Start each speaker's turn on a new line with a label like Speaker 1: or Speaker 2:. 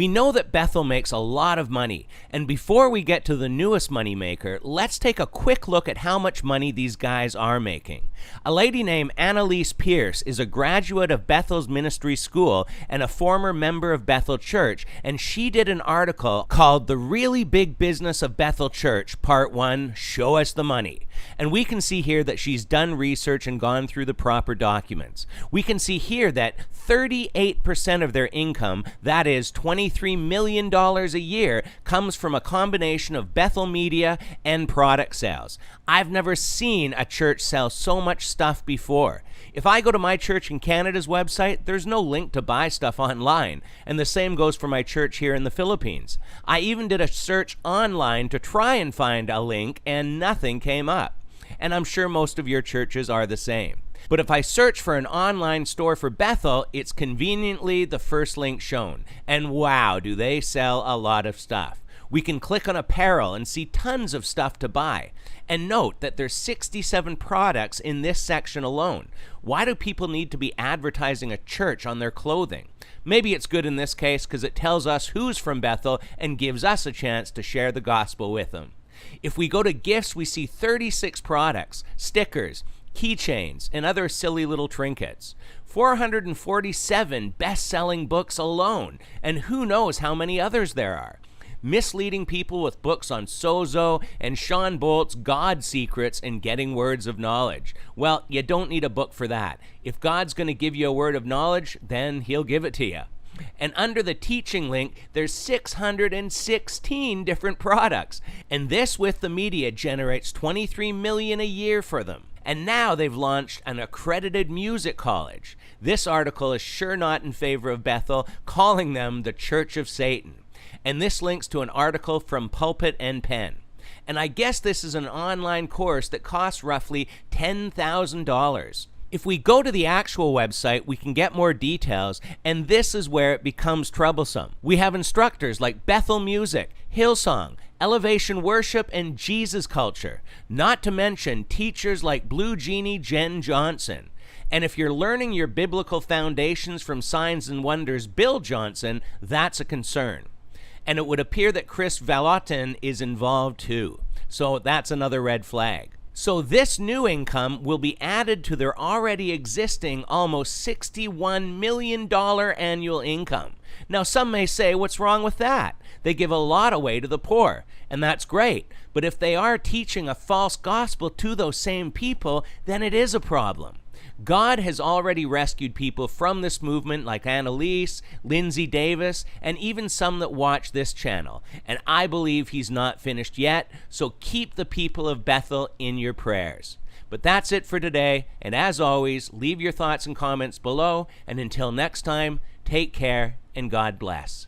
Speaker 1: We know that Bethel makes a lot of money, and before we get to the newest moneymaker, let's take a quick look at how much money these guys are making. A lady named Annalise Pierce is a graduate of Bethel's ministry school and a former member of Bethel Church, and she did an article called The Really Big Business of Bethel Church, Part 1, Show Us the Money. And we can see here that she's done research and gone through the proper documents. We can see here that 38% of their income, that is $23 million a year, comes from a combination of Bethel media and product sales. I've never seen a church sell so much stuff before. If I go to my church in Canada's website, there's no link to buy stuff online, and the same goes for my church here in the Philippines. I even did a search online to try and find a link, and nothing came up. And I'm sure most of your churches are the same. But if I search for an online store for Bethel, it's conveniently the first link shown. And wow, do they sell a lot of stuff. We can click on apparel and see tons of stuff to buy. And note that there's 67 products in this section alone. Why do people need to be advertising a church on their clothing? Maybe it's good in this case because it tells us who's from Bethel and gives us a chance to share the gospel with them. If we go to gifts, we see 36 products, stickers, keychains, and other silly little trinkets. 447 best-selling books alone, and who knows how many others there are. Misleading people with books on Sozo and Sean Bolt's God Secrets and Getting Words of Knowledge. Well, you don't need a book for that. If God's going to give you a word of knowledge, then he'll give it to you. And under the teaching link, there's 616 different products. And this with the media generates $23 million a year for them. And now they've launched an accredited music college. This article is sure not in favor of Bethel, calling them the Church of Satan. And this links to an article from Pulpit and Pen. And I guess this is an online course that costs roughly $10,000. If we go to the actual website, we can get more details, and this is where it becomes troublesome. We have instructors like Bethel Music, Hillsong, Elevation Worship, and Jesus Culture, not to mention teachers like Blue Genie Jen Johnson. And if you're learning your biblical foundations from Signs and Wonders Bill Johnson, that's a concern. And it would appear that Chris Vallotton is involved too. So that's another red flag. So this new income will be added to their already existing almost $61 million annual income. Now some may say, what's wrong with that? They give a lot away to the poor, and that's great. But if they are teaching a false gospel to those same people, then it is a problem. God has already rescued people from this movement like Annalise, Lindsay Davis, and even some that watch this channel. And I believe he's not finished yet, so keep the people of Bethel in your prayers. But that's it for today, and as always, leave your thoughts and comments below, and until next time, take care and God bless.